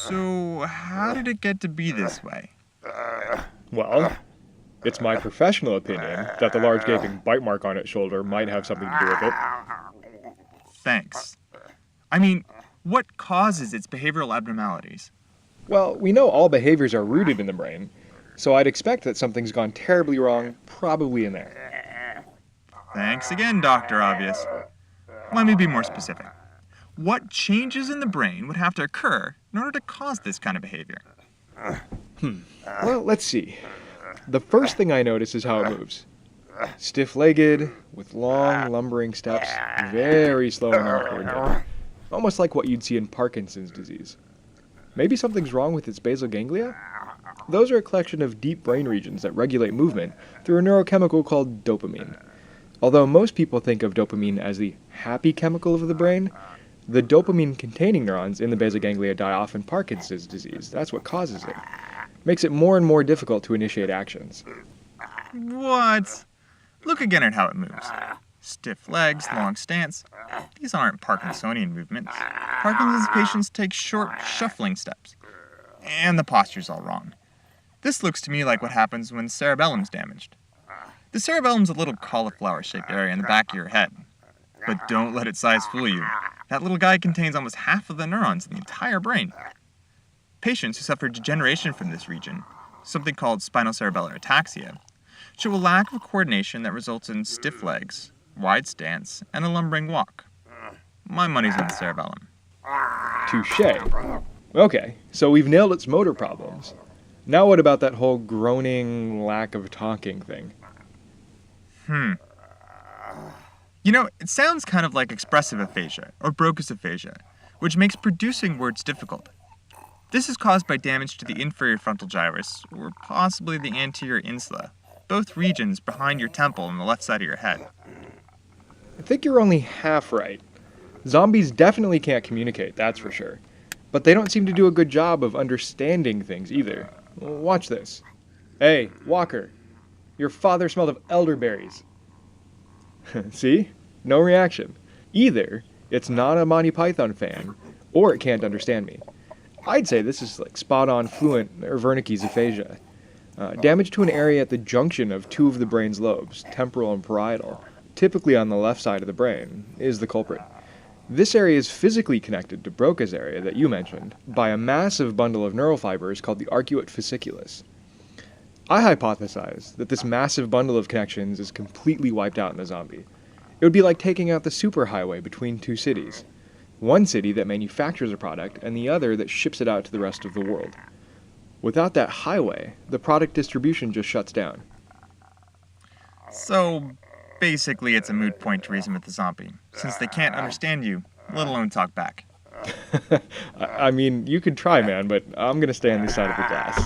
So, how did it get to be this way? Well, it's my professional opinion that the large gaping bite mark on its shoulder might have something to do with it. Thanks. I mean, what causes its behavioral abnormalities? Well, we know all behaviors are rooted in the brain, so I'd expect that something's gone terribly wrong, probably in there. Thanks again, Dr. Obvious. Let me be more specific. What changes in the brain would have to occur in order to cause this kind of behavior? Well, let's see. The first thing I notice is how it moves. Stiff-legged, with long, lumbering steps, very slow and uncoordinated. Almost like what you'd see in Parkinson's disease. Maybe something's wrong with its basal ganglia? Those are a collection of deep brain regions that regulate movement through a neurochemical called dopamine. Although most people think of dopamine as the happy chemical of the brain, the dopamine-containing neurons in the basal ganglia die off in Parkinson's disease. That's what causes it. Makes it more and more difficult to initiate actions. What? Look again at how it moves. Stiff legs, long stance. These aren't Parkinsonian movements. Parkinson's patients take short, shuffling steps. And the posture's all wrong. This looks to me like what happens when cerebellum's damaged. The cerebellum's a little cauliflower-shaped area in the back of your head. But don't let its size fool you. That little guy contains almost half of the neurons in the entire brain. Patients who suffer degeneration from this region, something called spinocerebellar ataxia, show a lack of coordination that results in stiff legs, wide stance, and a lumbering walk. My money's on the cerebellum. Touché. Okay, so we've nailed its motor problems. Now what about that whole groaning, lack of talking thing? You know, it sounds kind of like expressive aphasia, or Broca's aphasia, which makes producing words difficult. This is caused by damage to the inferior frontal gyrus, or possibly the anterior insula, both regions behind your temple and the left side of your head. I think you're only half right. Zombies definitely can't communicate, that's for sure. But they don't seem to do a good job of understanding things either. Watch this. Hey, Walker. Your father smelled of elderberries. See? No reaction. Either it's not a Monty Python fan, or it can't understand me. I'd say this is like spot-on fluent or Wernicke's aphasia. Damage to an area at the junction of two of the brain's lobes, temporal and parietal, typically on the left side of the brain, is the culprit. This area is physically connected to Broca's area that you mentioned by a massive bundle of neural fibers called the arcuate fasciculus. I hypothesize that this massive bundle of connections is completely wiped out in the zombie. It would be like taking out the superhighway between two cities. One city that manufactures a product and the other that ships it out to the rest of the world. Without that highway, the product distribution just shuts down. So, basically it's a moot point to reason with the zombie, since they can't understand you, let alone talk back. I mean, you could try, man, but I'm gonna stay on this side of the glass.